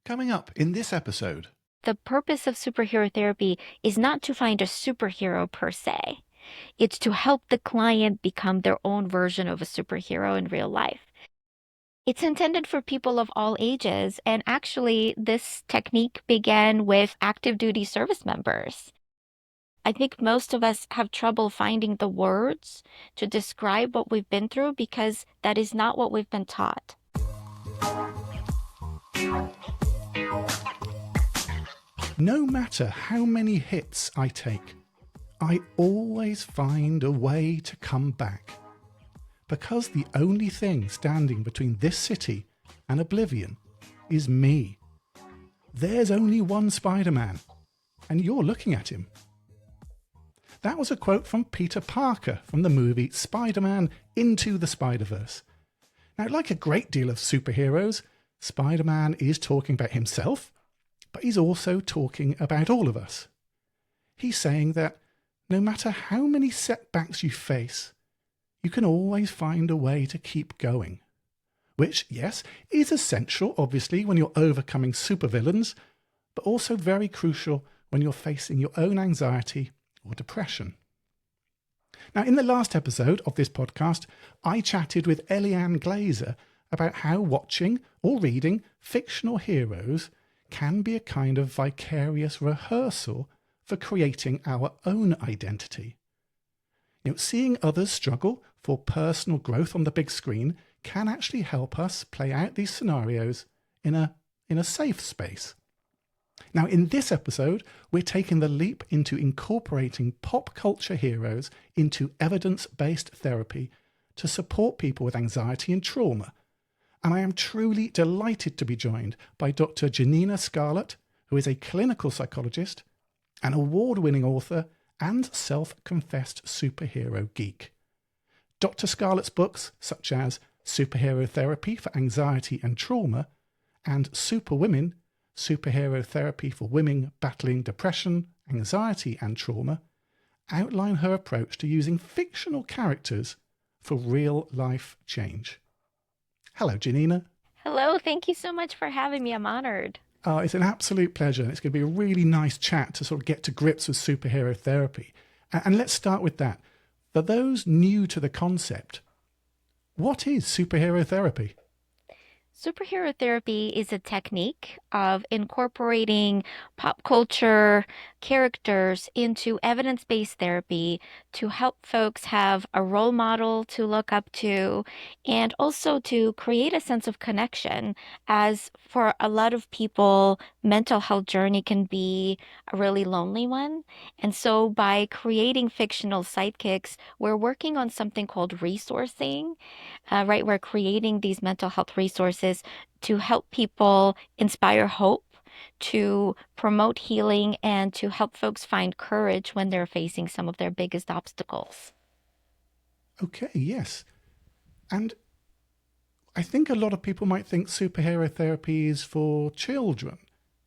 Coming up in this episode. The purpose of superhero therapy is not to find a superhero per se. It's to help the client become their own version of a superhero in real life. It's intended for people of all ages, and actually, this technique began with active duty service members. I think most of us have trouble finding the words to describe what we've been through because that is not what we've been taught. No matter how many hits I take, I always find a way to come back. Because the only thing standing between this city and oblivion is me. There's only one Spider-Man, and you're looking at him. That was a quote from Peter Parker from the movie Spider-Man Into the Spider-Verse. Now, like a great deal of superheroes, Spider-Man is talking about himself, but he's also talking about all of us. He's saying that no matter how many setbacks you face, you can always find a way to keep going. Which, yes, is essential, obviously, when you're overcoming supervillains, but also very crucial when you're facing your own anxiety or depression. Now, in the last episode of this podcast, I chatted with Eliane Glazer about how watching or reading fictional heroes can be a kind of vicarious rehearsal for creating our own identity. Seeing others struggle for personal growth on the big screen can actually help us play out these scenarios in a safe space. Now, in this episode, we're taking the leap into incorporating pop culture heroes into evidence-based therapy to support people with anxiety and trauma. And I am truly delighted to be joined by Dr. Janina Scarlett, who is a clinical psychologist, an award-winning author, and self-confessed superhero geek. Dr. Scarlett's books, such as Superhero Therapy for Anxiety and Trauma and Superwomen, Superhero Therapy for Women Battling Depression, Anxiety and Trauma, outline her approach to using fictional characters for real-life change. Hello, Janina. Hello, thank you so much for having me. I'm honored. It's an absolute pleasure, and it's going to be a really nice chat to sort of get to grips with superhero therapy. And let's start with that. For those new to the concept, what is superhero therapy? Superhero therapy is a technique of incorporating pop culture characters into evidence-based therapy to help folks have a role model to look up to and also to create a sense of connection, as for a lot of people, mental health journey can be a really lonely one. And so by creating fictional sidekicks, we're working on something called resourcing, right? We're creating these mental health resources to help people inspire hope, to promote healing, and to help folks find courage when they're facing some of their biggest obstacles. Okay, yes. And I think a lot of people might think superhero therapy is for children.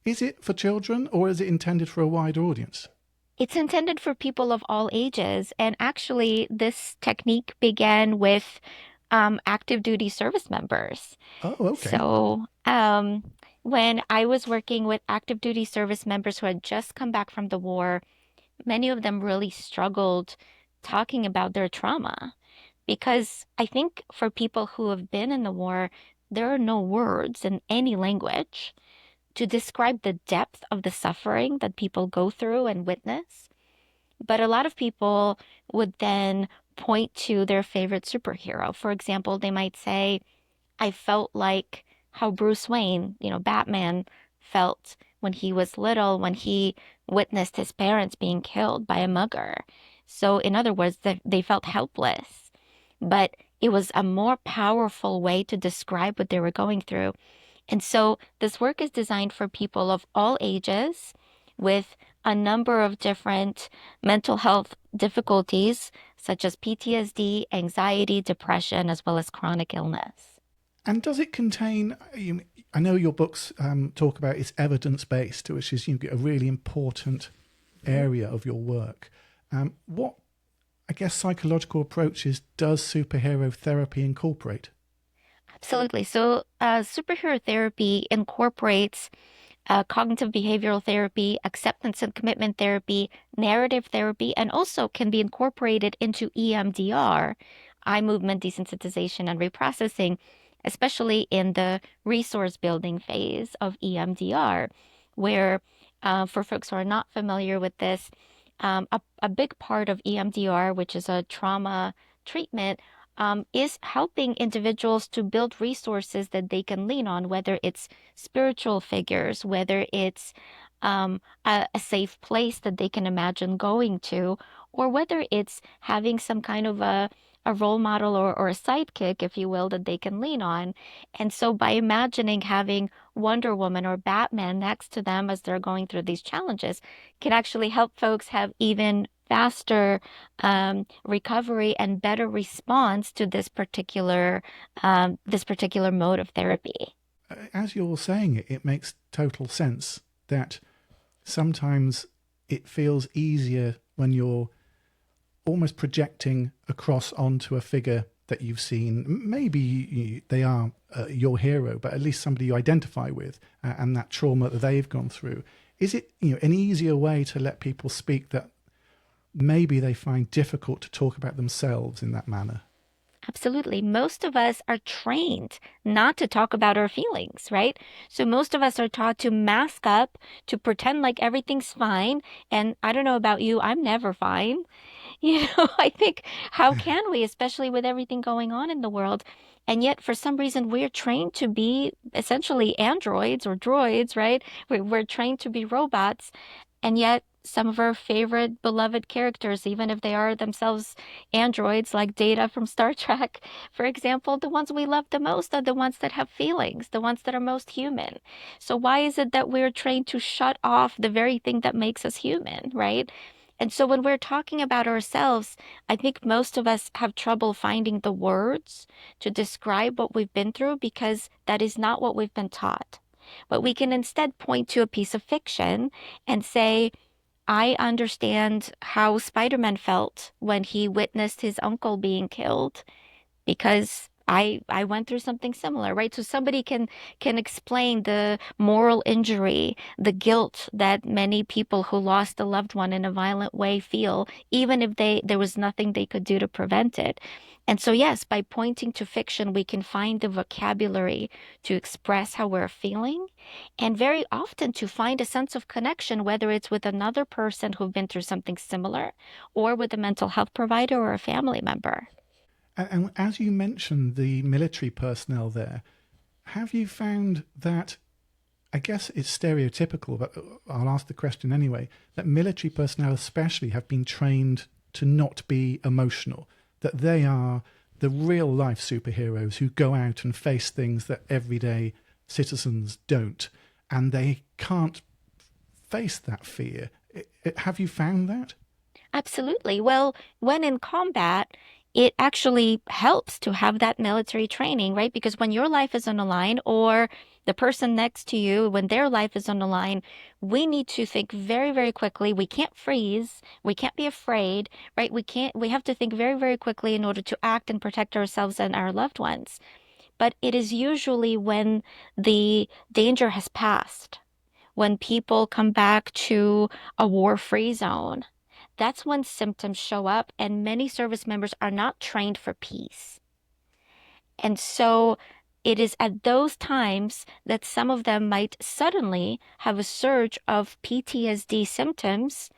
Is it for children, or is it intended for a wider audience? It's intended for people of all ages, and actually, this technique began with active duty service members. Oh, okay. So, when I was working with active duty service members who had just come back from the war, many of them really struggled talking about their trauma because I think for people who have been in the war, there are no words in any language to describe the depth of the suffering that people go through and witness. But a lot of people would then point to their favorite superhero. For example, they might say, I felt like how Bruce Wayne, Batman, felt when he was little, when he witnessed his parents being killed by a mugger. So, in other words, they felt helpless. But it was a more powerful way to describe what they were going through. And so this work is designed for people of all ages with a number of different mental health difficulties, such as PTSD, anxiety, depression, as well as chronic illness. And does it contain, I know your books talk about it's evidence-based, which is a really important area of your work. What, I guess, psychological approaches does superhero therapy incorporate? Absolutely. So, superhero therapy incorporates cognitive behavioral therapy, acceptance and commitment therapy, narrative therapy, and also can be incorporated into EMDR, eye movement desensitization and reprocessing, especially in the resource building phase of EMDR, where for folks who are not familiar with this, a big part of EMDR, which is a trauma treatment, is helping individuals to build resources that they can lean on, whether it's spiritual figures, whether it's a safe place that they can imagine going to, or whether it's having some kind of a role model or a sidekick, if you will, that they can lean on. And so by imagining having Wonder Woman or Batman next to them as they're going through these challenges can actually help folks have even faster recovery and better response to this particular mode of therapy. As you're saying it, it makes total sense that sometimes it feels easier when you're almost projecting across onto a figure that you've seen. Maybe they are your hero, but at least somebody you identify with and that trauma that they've gone through. Is it an easier way to let people speak that maybe they find difficult to talk about themselves in that manner? Absolutely. Most of us are trained not to talk about our feelings, right? So most of us are taught to mask up, to pretend like everything's fine. And I don't know about you, I'm never fine. I think how can we, especially with everything going on in the world? And yet, for some reason, we're trained to be essentially androids or droids, right? We're trained to be robots. And yet, some of our favorite beloved characters, even if they are themselves androids like Data from Star Trek, for example, the ones we love the most are the ones that have feelings, the ones that are most human. So, why is it that we're trained to shut off the very thing that makes us human, right? And so, when we're talking about ourselves, I think most of us have trouble finding the words to describe what we've been through because that is not what we've been taught. But we can instead point to a piece of fiction and say, I understand how Spider-Man felt when he witnessed his uncle being killed because I went through something similar, right? So somebody can explain the moral injury, the guilt that many people who lost a loved one in a violent way feel, even if there was nothing they could do to prevent it. And so yes, by pointing to fiction, we can find the vocabulary to express how we're feeling, and very often to find a sense of connection, whether it's with another person who've been through something similar, or with a mental health provider or a family member. And as you mentioned the military personnel there, have you found that, I guess it's stereotypical, but I'll ask the question anyway, that military personnel especially have been trained to not be emotional, that they are the real life superheroes who go out and face things that everyday citizens don't, and they can't face that fear. Have you found that? Absolutely. Well, when in combat, it actually helps to have that military training, right? Because when your life is on the line or the person next to you, when their life is on the line, we need to think very, very quickly. We can't freeze. We can't be afraid, right? We have to think very, very quickly in order to act and protect ourselves and our loved ones. But it is usually when the danger has passed, when people come back to a war-free zone, that's when symptoms show up, and many service members are not trained for peace. And so it is at those times that some of them might suddenly have a surge of PTSD symptoms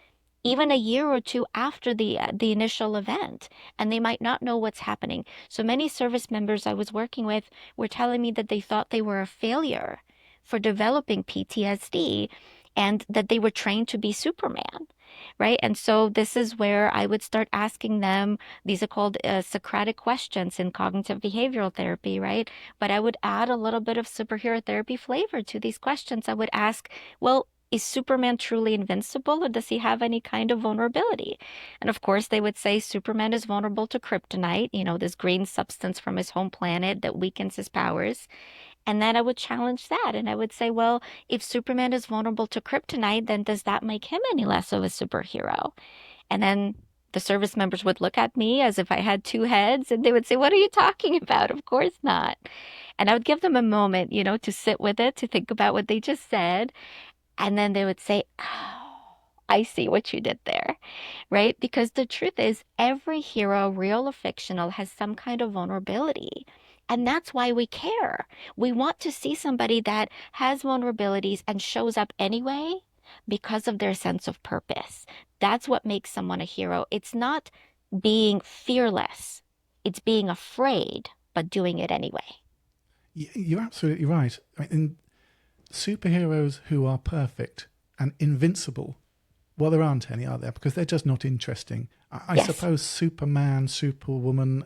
even a year or two after the initial event, and they might not know what's happening. So many service members I was working with were telling me that they thought they were a failure for developing PTSD and that they were trained to be Superman, right? And so this is where I would start asking them, these are called Socratic questions in cognitive behavioral therapy, right? But I would add a little bit of superhero therapy flavor to these questions. I would ask, well, is Superman truly invincible, or does he have any kind of vulnerability? And of course, they would say Superman is vulnerable to kryptonite, this green substance from his home planet that weakens his powers. And then I would challenge that. And I would say, well, if Superman is vulnerable to kryptonite, then does that make him any less of a superhero? And then the service members would look at me as if I had two heads, and they would say, "What are you talking about? Of course not." And I would give them a moment, to sit with it, to think about what they just said. And then they would say, "Oh, I see what you did there," right? Because the truth is, every hero, real or fictional, has some kind of vulnerability. And that's why we care. We want to see somebody that has vulnerabilities and shows up anyway because of their sense of purpose. That's what makes someone a hero. It's not being fearless, it's being afraid, but doing it anyway. You're absolutely right. In superheroes who are perfect and invincible, well, there aren't any, are there? Because they're just not interesting. I Yes. suppose Superman, Superwoman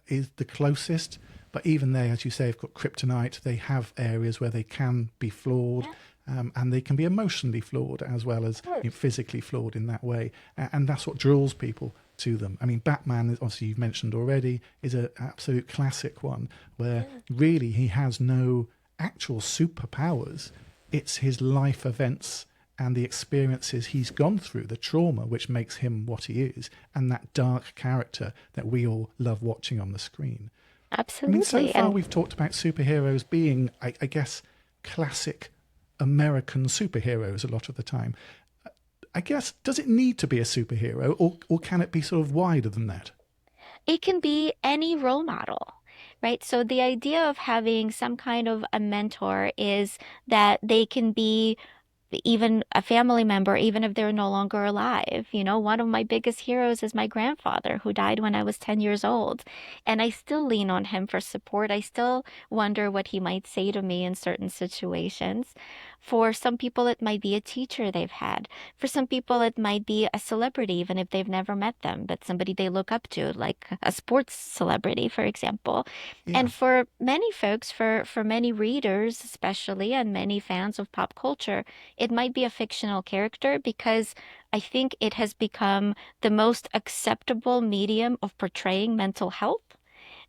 is the closest, but even they, as you say, have got kryptonite. They have areas where they can be flawed, and they can be emotionally flawed as well as physically flawed in that way. And that's what draws people to them. I mean, Batman, obviously you've mentioned already, is an absolute classic one where really he has no actual superpowers. It's his life events and the experiences he's gone through, the trauma which makes him what he is, and that dark character that we all love watching on the screen. I mean, so Absolutely. far And we've talked about superheroes being, I guess, classic American superheroes a lot of the time. I guess, does it need to be a superhero, or can it be sort of wider than that? it can be any role model, right? So the idea of having some kind of a mentor is that they can be even a family member, even if they're no longer alive. One of my biggest heroes is my grandfather, who died when I was 10 years old. And I still lean on him for support. I still wonder what he might say to me in certain situations. For some people, it might be a teacher they've had. For some people, it might be a celebrity, even if they've never met them, but somebody they look up to, like a sports celebrity, for example. Yeah. And for many folks, for many readers especially, and many fans of pop culture, it might be a fictional character because I think it has become the most acceptable medium of portraying mental health,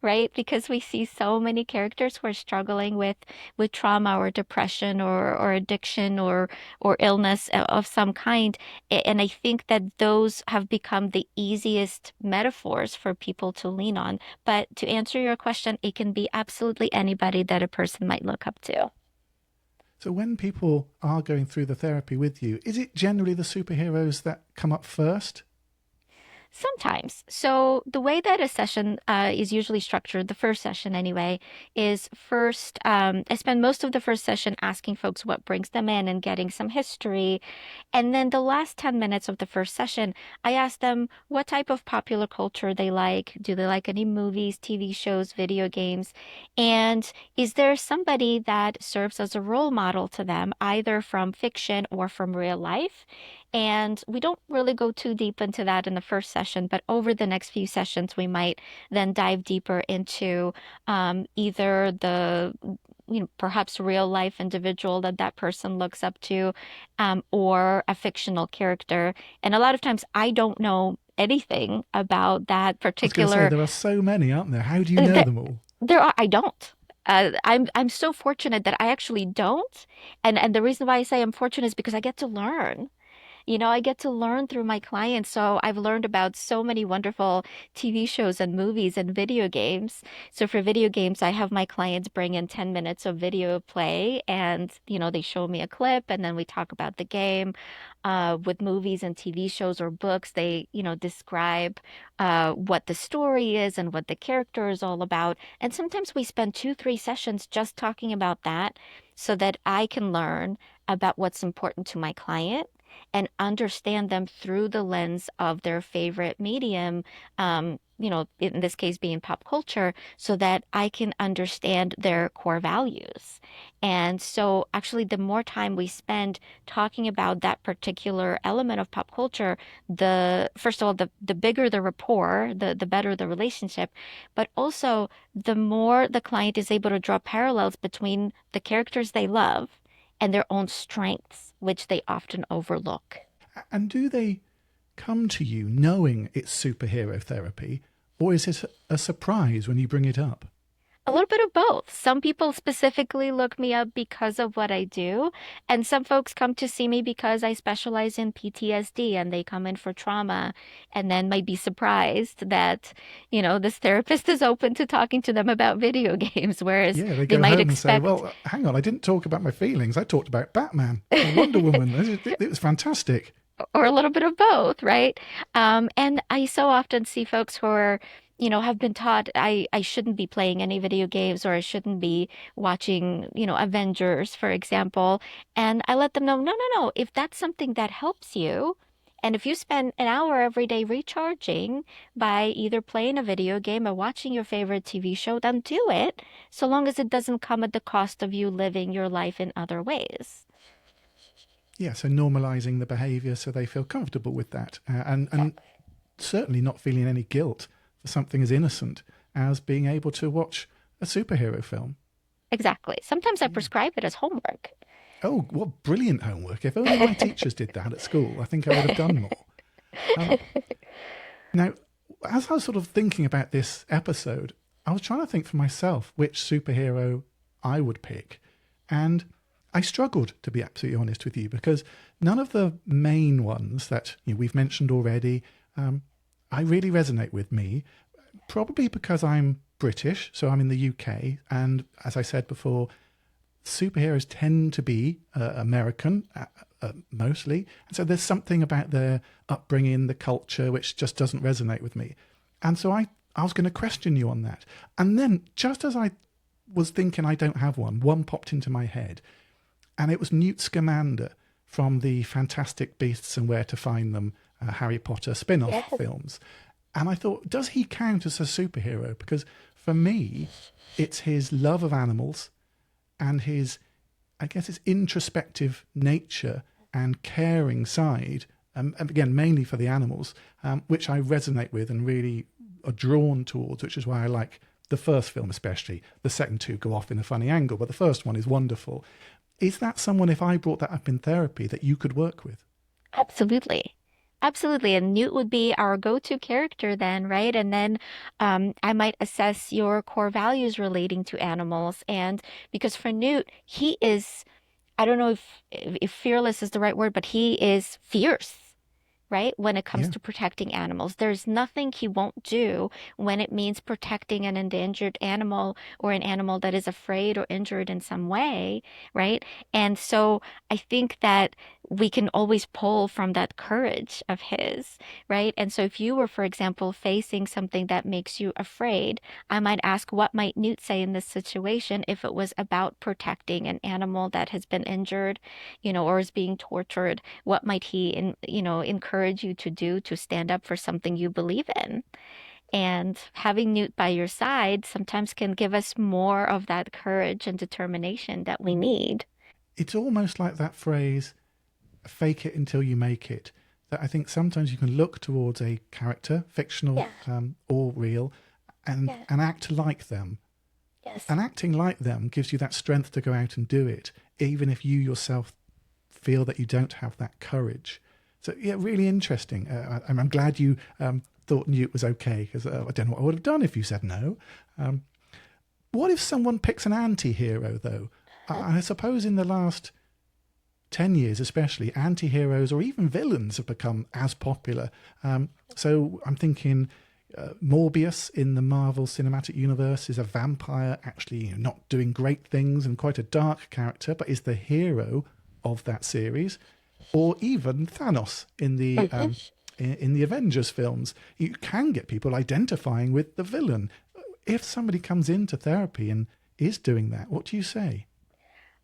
right? Because we see so many characters who are struggling with trauma or depression or addiction or illness of some kind. And I think that those have become the easiest metaphors for people to lean on. But to answer your question, it can be absolutely anybody that a person might look up to. So when people are going through the therapy with you, is it generally the superheroes that come up first? Sometimes. So the way that a session is usually structured, the first session anyway, is first, I spend most of the first session asking folks what brings them in and getting some history. And then the last 10 minutes of the first session, I ask them what type of popular culture they like. Do they like any movies, TV shows, video games? And is there somebody that serves as a role model to them, either from fiction or from real life? And we don't really go too deep into that in the first session, but over the next few sessions, we might then dive deeper into either the perhaps real life individual that that person looks up to, or a fictional character. And a lot of times I don't know anything about that I was going to say, particular. there are so many, aren't there? How do you know There, them all? there are, I don't. I'm so fortunate that I actually don't. And the reason why I say I'm fortunate is because I get to learn. I get to learn through my clients. So I've learned about so many wonderful TV shows and movies and video games. So for video games, I have my clients bring in 10 minutes of video play and, they show me a clip and then we talk about the game. With movies and TV shows or books, they, describe what the story is and what the character is all about. And sometimes we spend 2, 3 sessions just talking about that so that I can learn about what's important to my client and understand them through the lens of their favorite medium, in this case being pop culture, so that I can understand their core values. And so actually the more time we spend talking about that particular element of pop culture, the first of all, the bigger the rapport, the better the relationship, but also the more the client is able to draw parallels between the characters they love and their own strengths, which they often overlook. And do they come to you knowing it's superhero therapy, or is it a surprise when you bring it up? A little bit of both. Some people specifically look me up because of what I do, and some folks come to see me because I specialize in PTSD and they come in for trauma and then might be surprised that, this therapist is open to talking to them about video games, whereas Yeah, they they go might home and say, expect, well, hang on, I didn't talk about my feelings. I talked about Batman or Wonder Woman. It was fantastic. or a little bit of both, right? And I so often see folks who are, have been taught I shouldn't be playing any video games or I shouldn't be watching, Avengers, for example. And I let them know, no, no, no. If that's something that helps you, and if you spend an hour every day recharging by either playing a video game or watching your favorite TV show, then do it, so long as it doesn't come at the cost of you living your life in other ways. Yeah, so normalizing the behavior so they feel comfortable with that, and certainly not feeling any guilt for something as innocent as being able to watch a superhero film. Exactly. Sometimes I Yeah. prescribe it as homework. Oh, what brilliant homework. If only my teachers did that at school, I think I would have done more. Um, Now, as I was sort of thinking about this episode, I was trying to think for myself which superhero I would pick. And I struggled, to be absolutely honest with you, because none of the main ones that we've mentioned already, I really resonate with me, probably because I'm British, so I'm in the UK. And as I said before, superheroes tend to be American mostly. And so there's something about their upbringing, the culture, which just doesn't resonate with me. And so I was going to question you on that. And then just as I was thinking I don't have one popped into my head. And it was Newt Scamander from the Fantastic Beasts and Where to Find Them Harry Potter spin-off Yes. films. And I thought, does he count as a superhero? Because for me, it's his love of animals and his, I guess, his introspective nature and caring side, and again, mainly for the animals, which I resonate with and really are drawn towards, which is why I like the first film especially. The second two go off in a funny angle, but the first one is wonderful. Is that someone, if I brought that up in therapy, that you could work with? Absolutely. Absolutely. And Newt would be our go-to character then, right? And then I might assess your core values relating to animals. And because for Newt, he is, I don't know if fearless is the right word, but he is fierce, right? When it comes Yeah. to protecting animals. There's nothing he won't do when it means protecting an endangered animal or an animal that is afraid or injured in some way, right? And so I think that we can always pull from that courage of his, right? And so if you were, for example, facing something that makes you afraid, I might ask, what might Newt say in this situation if it was about protecting an animal that has been injured, or is being tortured? What might he, encourage you to do to stand up for something you believe in? And having Newt by your side sometimes can give us more of that courage and determination that we need. It's almost like that phrase, fake it until you make it. That I think sometimes you can look towards a character, fictional Yeah. or real, and, Yeah. and act like them. Yes. And acting like them gives you that strength to go out and do it, even if you yourself feel that you don't have that courage. So, yeah, really interesting. I'm glad you thought Newt was okay, because I don't know what I would have done if you said no. What if someone picks an anti-hero, though? I suppose in the last 10 years especially, anti-heroes or even villains have become as popular. So I'm thinking Morbius in the Marvel Cinematic Universe is a vampire, actually not doing great things and quite a dark character, but is the hero of that series. Or even Thanos in the Avengers films. You can get people identifying with the villain. If somebody comes into therapy and is doing that, what do you say?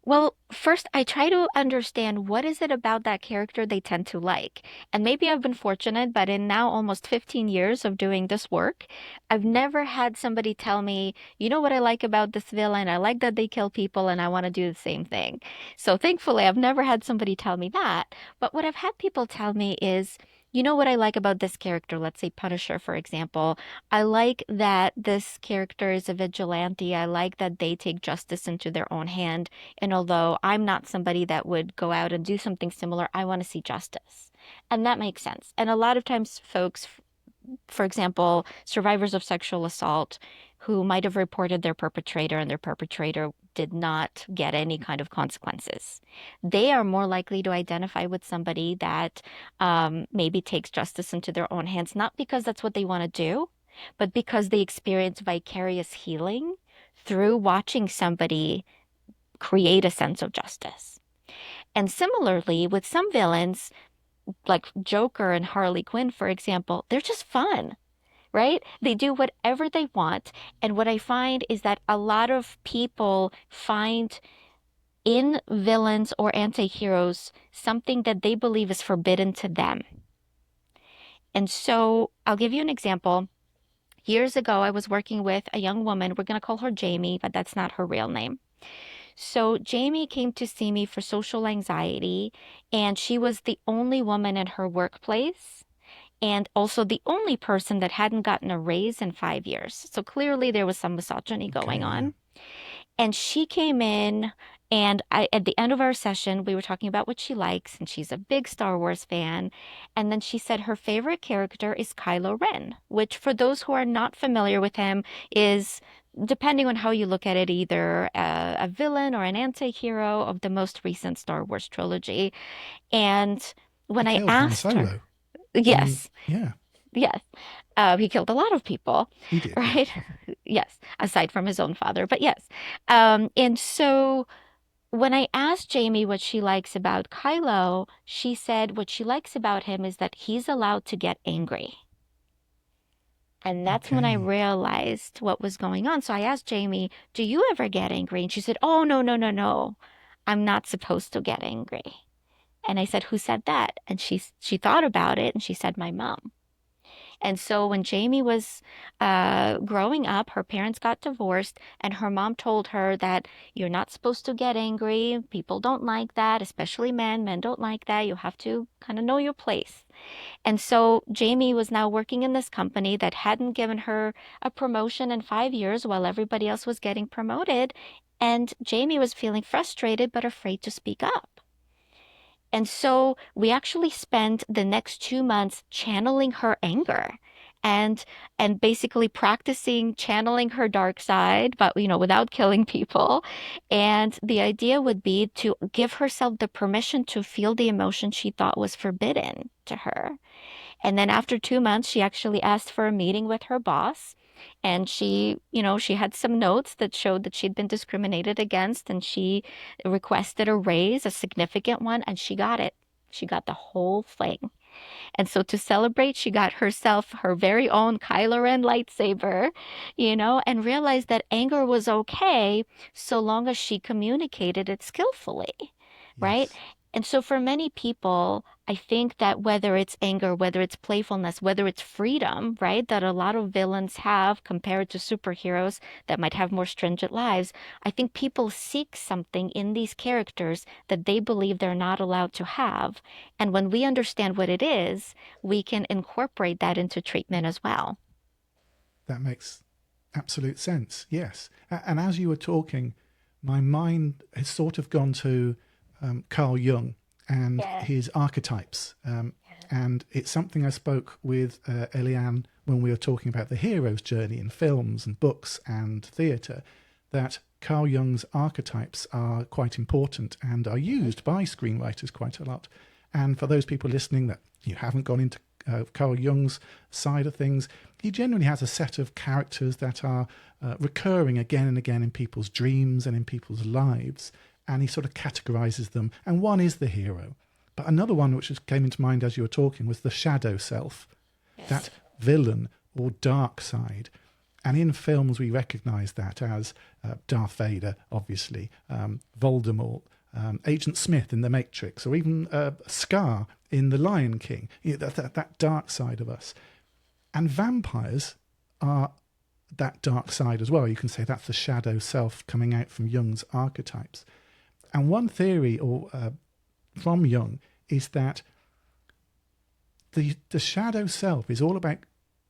Well, first, I try to understand what is it about that character they tend to like. And maybe I've been fortunate, but in now almost 15 years of doing this work, I've never had somebody tell me, you know what I like about this villain? I like that they kill people and I want to do the same thing. So thankfully, I've never had somebody tell me that. But what I've had people tell me is, you know what I like about this character? Let's say Punisher, for example. I like that this character is a vigilante. I like that they take justice into their own hand. And although I'm not somebody that would go out and do something similar, I want to see justice. And that makes sense. And a lot of times, folks, for example, survivors of sexual assault who might have reported their perpetrator and their perpetrator did not get any kind of consequences. They are more likely to identify with somebody that maybe takes justice into their own hands, not because that's what they want to do, but because they experience vicarious healing through watching somebody create a sense of justice. And similarly, with some villains, like Joker and Harley Quinn, for example, they're just fun, right? They do whatever they want. And what I find is that a lot of people find in villains or anti-heroes something that they believe is forbidden to them. And so I'll give you an example. Years ago, I was working with a young woman. We're going to call her Jamie, but that's not her real name. So Jamie came to see me for social anxiety, and she was the only woman in her workplace and also the only person that hadn't gotten a raise in 5 years. So clearly there was some misogyny going on. And she came in, and at the end of our session, we were talking about what she likes, and she's a big Star Wars fan. And then she said her favorite character is Kylo Ren, which for those who are not familiar with him is, depending on how you look at it, either a villain or an anti-hero of the most recent Star Wars trilogy. And when I asked her, yes, yes, he killed a lot of people, he did, right? Yes, aside from his own father, but yes. And so when I asked Jamie what she likes about Kylo, she said what she likes about him is that he's allowed to get angry. And that's when I realized what was going on. So I asked Jamie, do you ever get angry? And she said, oh, no, no, no, no. I'm not supposed to get angry. And I said, who said that? And she thought about it, and she said, my mom. And so when Jamie was growing up, her parents got divorced, and her mom told her that you're not supposed to get angry. People don't like that, especially men. Men don't like that. You have to kind of know your place. And so Jamie was now working in this company that hadn't given her a promotion in 5 years while everybody else was getting promoted. And Jamie was feeling frustrated but afraid to speak up. And so we actually spent the next 2 months channeling her anger and basically practicing channeling her dark side, but without killing people. And the idea would be to give herself the permission to feel the emotion she thought was forbidden to her. And then after 2 months, she actually asked for a meeting with her boss. And she had some notes that showed that she'd been discriminated against, and she requested a raise, a significant one, and she got it. She got the whole thing. And so to celebrate, she got herself her very own Kylo Ren lightsaber, and realized that anger was okay so long as she communicated it skillfully, right? And so for many people, I think that whether it's anger, whether it's playfulness, whether it's freedom, right, that a lot of villains have compared to superheroes that might have more stringent lives, I think people seek something in these characters that they believe they're not allowed to have. And when we understand what it is, we can incorporate that into treatment as well. That makes absolute sense, yes. And as you were talking, my mind has sort of gone to Carl Jung and his archetypes. And it's something I spoke with Eliane when we were talking about the hero's journey in films and books and theatre, that Carl Jung's archetypes are quite important and are used by screenwriters quite a lot. And for those people listening that you haven't gone into Carl Jung's side of things, he generally has a set of characters that are recurring again and again in people's dreams and in people's lives. And he sort of categorizes them, and one is the hero. But another one which just came into mind as you were talking was the shadow self, that villain or dark side. And in films we recognize that as Darth Vader, obviously, Voldemort, Agent Smith in The Matrix, or even Scar in The Lion King, that dark side of us. And vampires are that dark side as well. You can say that's the shadow self coming out from Jung's archetypes. And one theory from Jung is that the shadow self is all about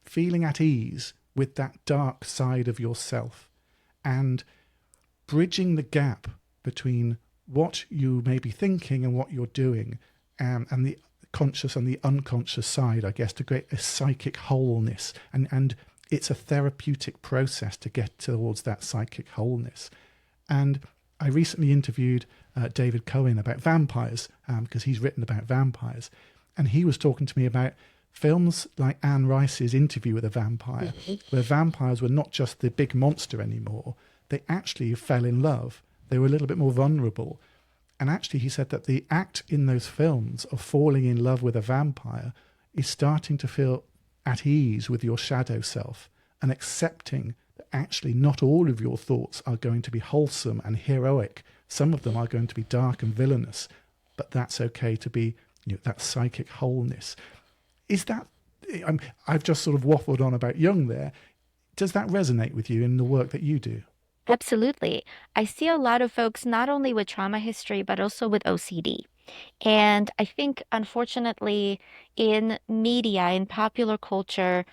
feeling at ease with that dark side of yourself and bridging the gap between what you may be thinking and what you're doing, and the conscious and the unconscious side, I guess, to create a psychic wholeness. And it's a therapeutic process to get towards that psychic wholeness. And I recently interviewed David Cohen about vampires, because he's written about vampires. And he was talking to me about films like Anne Rice's Interview with a Vampire, where vampires were not just the big monster anymore. They actually fell in love. They were a little bit more vulnerable. And actually, he said that the act in those films of falling in love with a vampire is starting to feel at ease with your shadow self and accepting that actually not all of your thoughts are going to be wholesome and heroic. Some of them are going to be dark and villainous, but that's okay to be, that psychic wholeness. Is that, I've just sort of waffled on about Jung there. Does that resonate with you in the work that you do? Absolutely. I see a lot of folks not only with trauma history, but also with OCD. And I think, unfortunately, in media, in popular culture,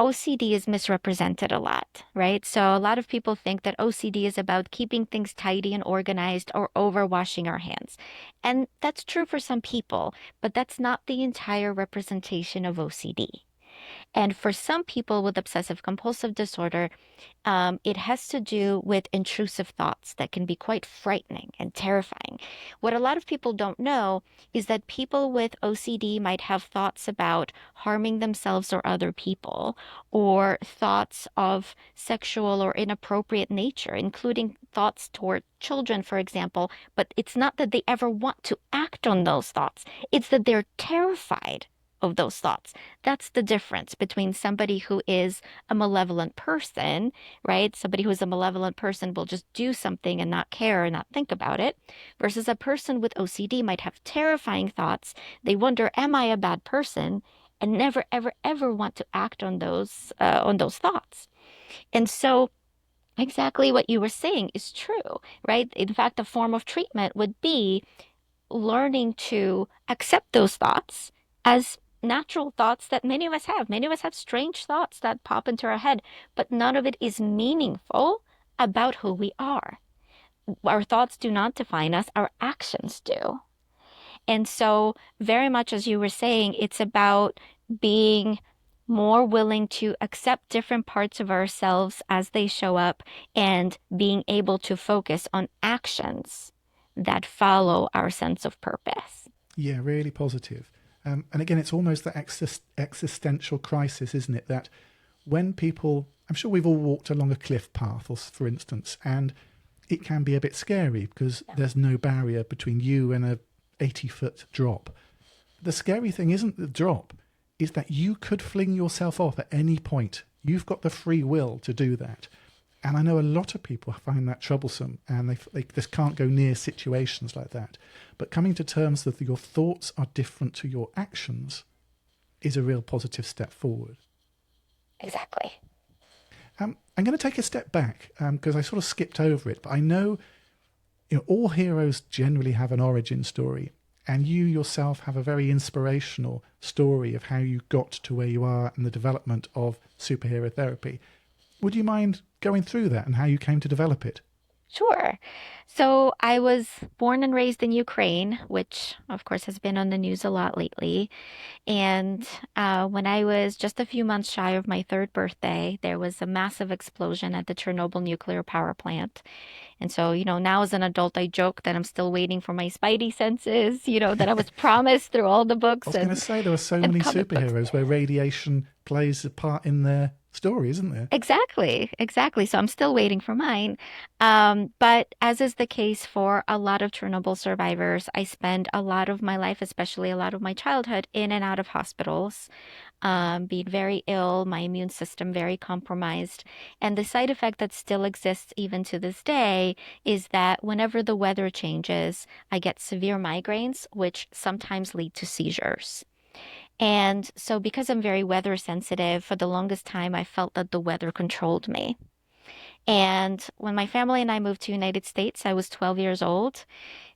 OCD is misrepresented a lot, right? So a lot of people think that OCD is about keeping things tidy and organized or overwashing our hands. And that's true for some people, but that's not the entire representation of OCD. And for some people with obsessive compulsive disorder, it has to do with intrusive thoughts that can be quite frightening and terrifying. What a lot of people don't know is that people with OCD might have thoughts about harming themselves or other people, or thoughts of sexual or inappropriate nature, including thoughts toward children, for example. But it's not that they ever want to act on those thoughts, it's that they're terrified of those thoughts. That's the difference between somebody who is a malevolent person, right? Somebody who is a malevolent person will just do something and not care and not think about it, versus a person with OCD might have terrifying thoughts. They wonder, am I a bad person? And never, ever, ever want to act on those thoughts. And so exactly what you were saying is true, right? In fact, a form of treatment would be learning to accept those thoughts as natural thoughts that many of us have. Many of us have strange thoughts that pop into our head, but none of it is meaningful about who we are. Our thoughts do not define us, our actions do. And so, very much as you were saying, it's about being more willing to accept different parts of ourselves as they show up and being able to focus on actions that follow our sense of purpose. Yeah, really positive. And again, it's almost that existential crisis, isn't it? That when people, I'm sure we've all walked along a cliff path, or, for instance, and it can be a bit scary because there's no barrier between you and a 80-foot drop. The scary thing isn't the drop, is that you could fling yourself off at any point. You've got the free will to do that. And I know a lot of people find that troublesome, and they just can't go near situations like that. But coming to terms that your thoughts are different to your actions is a real positive step forward. Exactly. I'm going to take a step back because I sort of skipped over it. But I know, all heroes generally have an origin story. And you yourself have a very inspirational story of how you got to where you are in the development of superhero therapy. Would you mind going through that and how you came to develop it? Sure. So I was born and raised in Ukraine, which of course has been on the news a lot lately. And when I was just a few months shy of my third birthday, there was a massive explosion at the Chernobyl nuclear power plant. And so, now as an adult, I joke that I'm still waiting for my spidey senses, that I was promised through all the books I was going to say, there are so many superheroes where radiation plays a part in their story, isn't there? Exactly. So I'm still waiting for mine. But as is the case for a lot of Chernobyl survivors, I spend a lot of my life, especially a lot of my childhood, in and out of hospitals, being very ill, my immune system very compromised. And the side effect that still exists even to this day is that whenever the weather changes, I get severe migraines, which sometimes lead to seizures. And so, because I'm very weather sensitive, for the longest time, I felt that the weather controlled me. And when my family and I moved to the United States, I was 12 years old.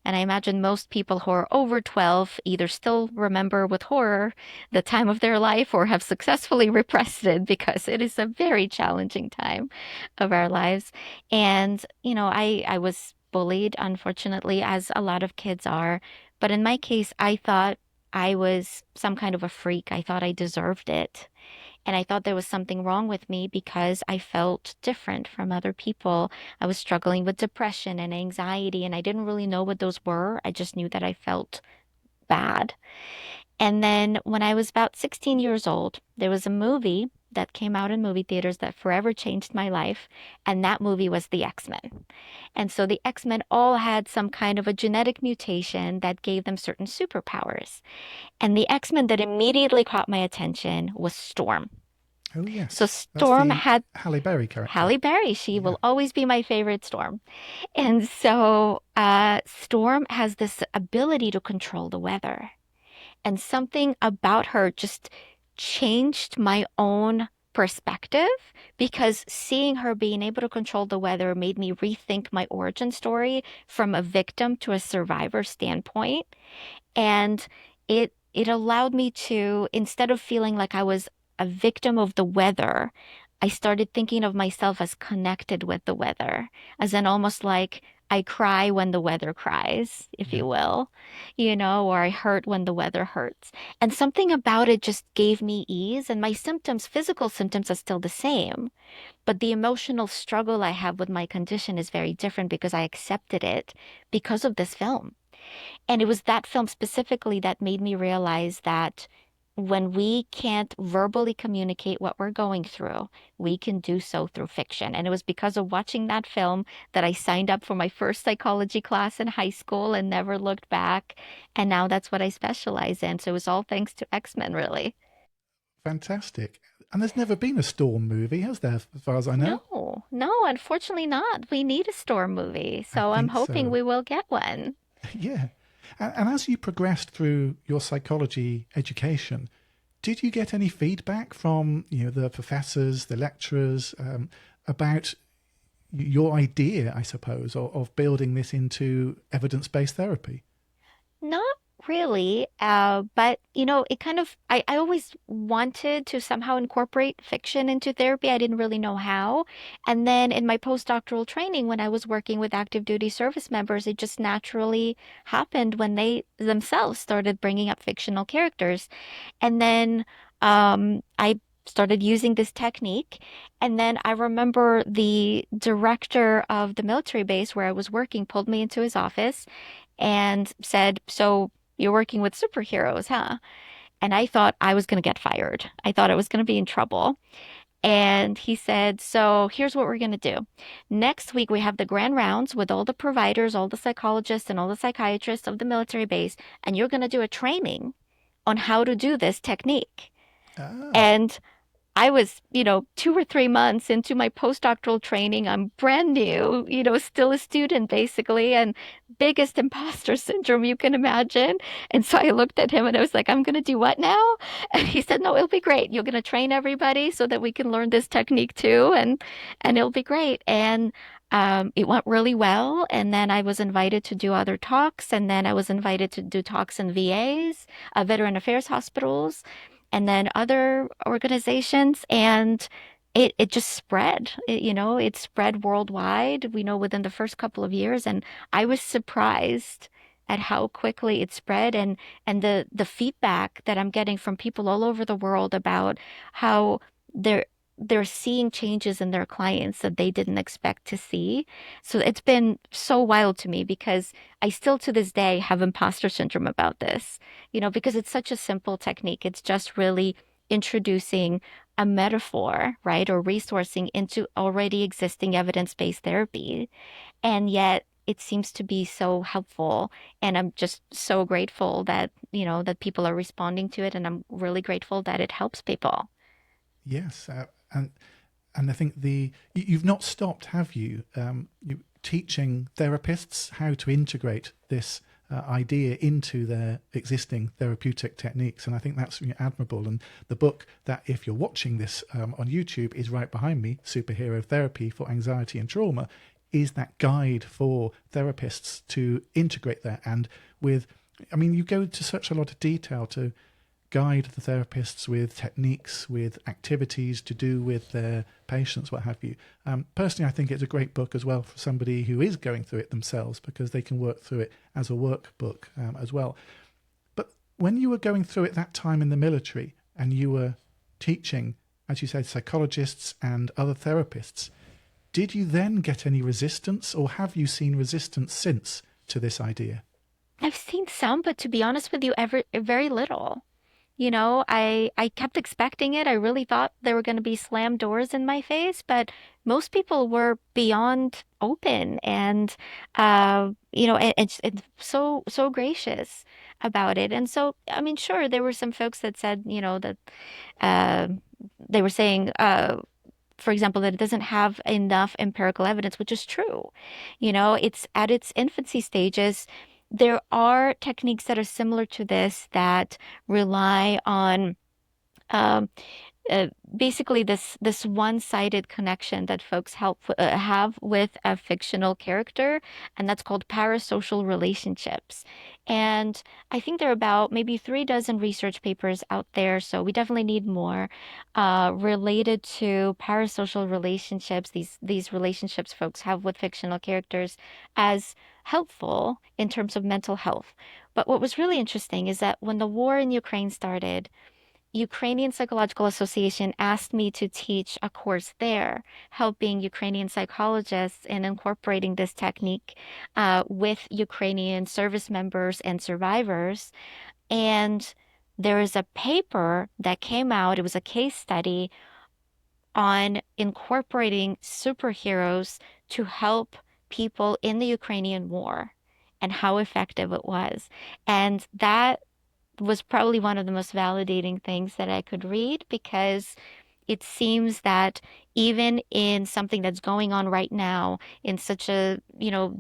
And I imagine most people who are over 12 either still remember with horror the time of their life or have successfully repressed it because it is a very challenging time of our lives. And, I was bullied, unfortunately, as a lot of kids are. But in my case, I thought I was some kind of a freak. I thought I deserved it. And I thought there was something wrong with me because I felt different from other people. I was struggling with depression and anxiety, and I didn't really know what those were. I just knew that I felt bad. And then when I was about 16 years old, there was a movie that came out in movie theaters that forever changed my life. And that movie was the X-Men. And so the X-Men all had some kind of a genetic mutation that gave them certain superpowers. And the X-Men that immediately caught my attention was Storm. Oh, So yes. That's Storm the had Halle Berry character. Halle Berry. She Yeah. will always be my favorite Storm. And so Storm has this ability to control the weather. And something about her just changed my own perspective because seeing her being able to control the weather made me rethink my origin story from a victim to a survivor standpoint. And it allowed me to, instead of feeling like I was a victim of the weather, I started thinking of myself as connected with the weather, as in almost like I cry when the weather cries, if Yeah. you will, or I hurt when the weather hurts. And something about it just gave me ease, and my symptoms, physical symptoms, are still the same. But the emotional struggle I have with my condition is very different because I accepted it because of this film. And it was that film specifically that made me realize that when we can't verbally communicate what we're going through, we can do so through fiction. And it was because of watching that film that I signed up for my first psychology class in high school and never looked back. And now that's what I specialize in. So it was all thanks to X-Men, really. Fantastic. And there's never been a Storm movie, has there, as far as I know? No, no, unfortunately not. We need a Storm movie. I So I'm think hoping so. we will get one. Yeah. And as you progressed through your psychology education, did you get any feedback from the professors, the lecturers, about your idea, I suppose, of building this into evidence-based therapy? Not really, but it kind of, I always wanted to somehow incorporate fiction into therapy. I didn't really know how. And then in my postdoctoral training, when I was working with active duty service members, it just naturally happened when they themselves started bringing up fictional characters. And then I started using this technique. And then I remember the director of the military base where I was working pulled me into his office and said, "So you're working with superheroes, huh?" And I thought I was going to get fired. I thought I was going to be in trouble. And he said, "So here's what we're going to do. Next week, we have the grand rounds with all the providers, all the psychologists, and all the psychiatrists of the military base. And you're going to do a training on how to do this technique." Ah, And I was, 2 or 3 months into my postdoctoral training. I'm brand new, still a student basically, and biggest imposter syndrome you can imagine. And so I looked at him and I was like, "I'm going to do what now?" And he said, "No, it'll be great. You're going to train everybody so that we can learn this technique too, and it'll be great." And it went really well. And then I was invited to do other talks, and then I was invited to do talks in VAs, Veteran Affairs hospitals, and then other organizations, and it just spread. It spread worldwide, we know, within the first couple of years, and I was surprised at how quickly it spread, and the feedback that I'm getting from people all over the world about how they're they're seeing changes in their clients that they didn't expect to see. So it's been so wild to me because I still to this day have imposter syndrome about this, because it's such a simple technique. It's just really introducing a metaphor, right, or resourcing into already existing evidence-based therapy. And yet it seems to be so helpful. And I'm just so grateful that, that people are responding to it. And I'm really grateful that it helps people. yes. And I think you've not stopped, have you? You teaching therapists how to integrate this idea into their existing therapeutic techniques, and I think that's admirable. And the book that, if you're watching this on YouTube, is right behind me, Superhero Therapy for Anxiety and Trauma, is that guide for therapists to integrate that. And you go to such a lot of detail to guide the therapists with techniques, with activities to do with their patients, what have you. Personally, I think it's a great book as well for somebody who is going through it themselves, because they can work through it as a workbook as well. But when you were going through it that time in the military and you were teaching as you said, psychologists and other therapists. Did you then get any resistance, or have you seen resistance since to this idea? I've seen some, but to be honest with you, very little. I kept expecting it. I really thought there were going to be slam doors in my face, but most people were beyond open and, and so gracious about it. And so, I mean, sure, there were some folks that said, that uh, they were saying, for example, that it doesn't have enough empirical evidence, which is true. It's at its infancy stages. There are techniques that are similar to this that rely on um, basically this one-sided connection that folks have with a fictional character, and that's called parasocial relationships. And I think there are about maybe 3 dozen research papers out there, so we definitely need more related to parasocial relationships, these relationships folks have with fictional characters as helpful in terms of mental health. But what was really interesting is that when the war in Ukraine started, Ukrainian Psychological Association asked me to teach a course there, helping Ukrainian psychologists in incorporating this technique with Ukrainian service members and survivors. And there is a paper that came out, it was a case study on incorporating superheroes to help people in the Ukrainian war and how effective it was. And that was probably one of the most validating things that I could read, because it seems that even in something that's going on right now, in such a,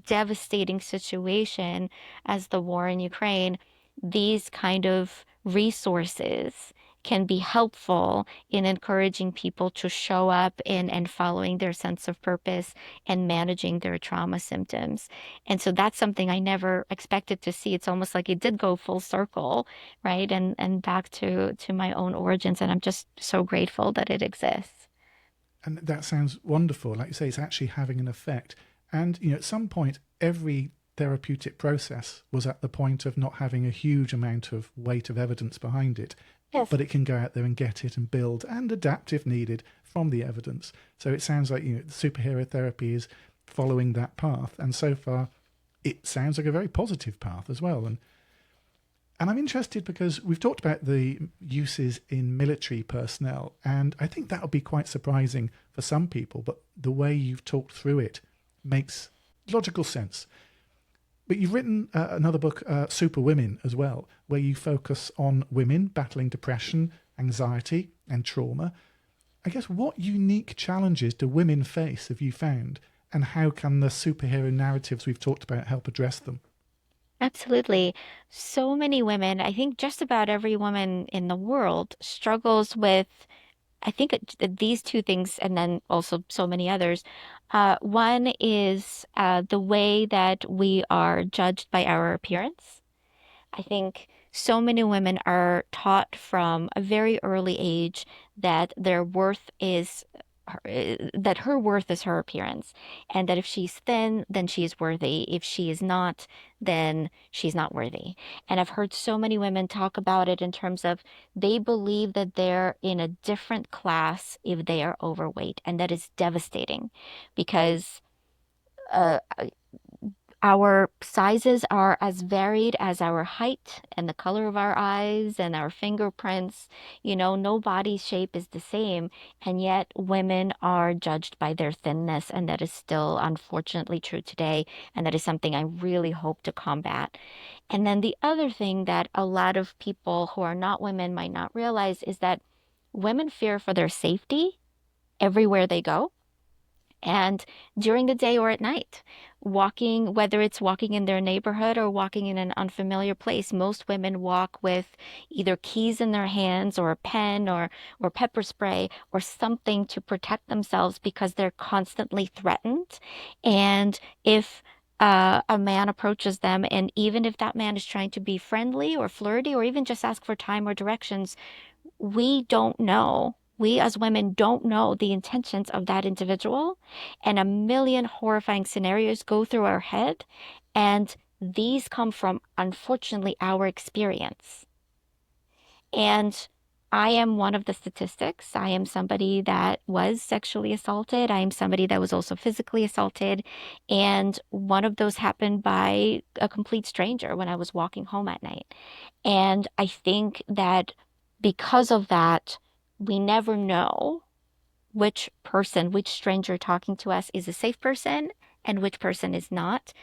devastating situation as the war in Ukraine, these kind of resources can be helpful in encouraging people to show up and following their sense of purpose and managing their trauma symptoms. And so that's something I never expected to see. It's almost like it did go full circle, right? And back to my own origins. And I'm just so grateful that it exists. And that sounds wonderful. Like you say, it's actually having an effect. And, at some point, every therapeutic process was at the point of not having a huge amount of weight of evidence behind it. Yes. But it can go out there and get it and build and adapt if needed from the evidence. So it sounds like, the superhero therapy is following that path. And so far, it sounds like a very positive path as well. And I'm interested because we've talked about the uses in military personnel, and I think that'll be quite surprising for some people, but the way you've talked through it makes logical sense. But you've written another book, Super Women, as well, where you focus on women battling depression, anxiety, and trauma. I guess, what unique challenges do women face, have you found, and how can the superhero narratives we've talked about help address them? Absolutely. So many women, I think just about every woman in the world struggles with, I think these two things, and then also so many others. One is the way that we are judged by our appearance. I think so many women are taught from a very early age that their worth is that her worth is her appearance, and that if she's thin, then she is worthy. If she is not, then she's not worthy. And I've heard so many women talk about it in terms of they believe that they're in a different class if they are overweight, and that is devastating because uh, our sizes are as varied as our height and the color of our eyes and our fingerprints. No body shape is the same. And yet women are judged by their thinness. And that is still unfortunately true today. And that is something I really hope to combat. And then the other thing that a lot of people who are not women might not realize is that women fear for their safety everywhere they go, and during the day or at night, walking, whether it's walking in their neighborhood or walking in an unfamiliar place. Most women walk with either keys in their hands or a pen or pepper spray or something to protect themselves because they're constantly threatened. And if a man approaches them, and even if that man is trying to be friendly or flirty or even just ask for time or directions, we don't know. We as women don't know the intentions of that individual, and a million horrifying scenarios go through our head, and these come from, unfortunately, our experience. And I am one of the statistics. I am somebody that was sexually assaulted. I am somebody that was also physically assaulted. And one of those happened by a complete stranger when I was walking home at night. And I think that because of that, we never know which person, which stranger talking to us is a safe person and which person is not.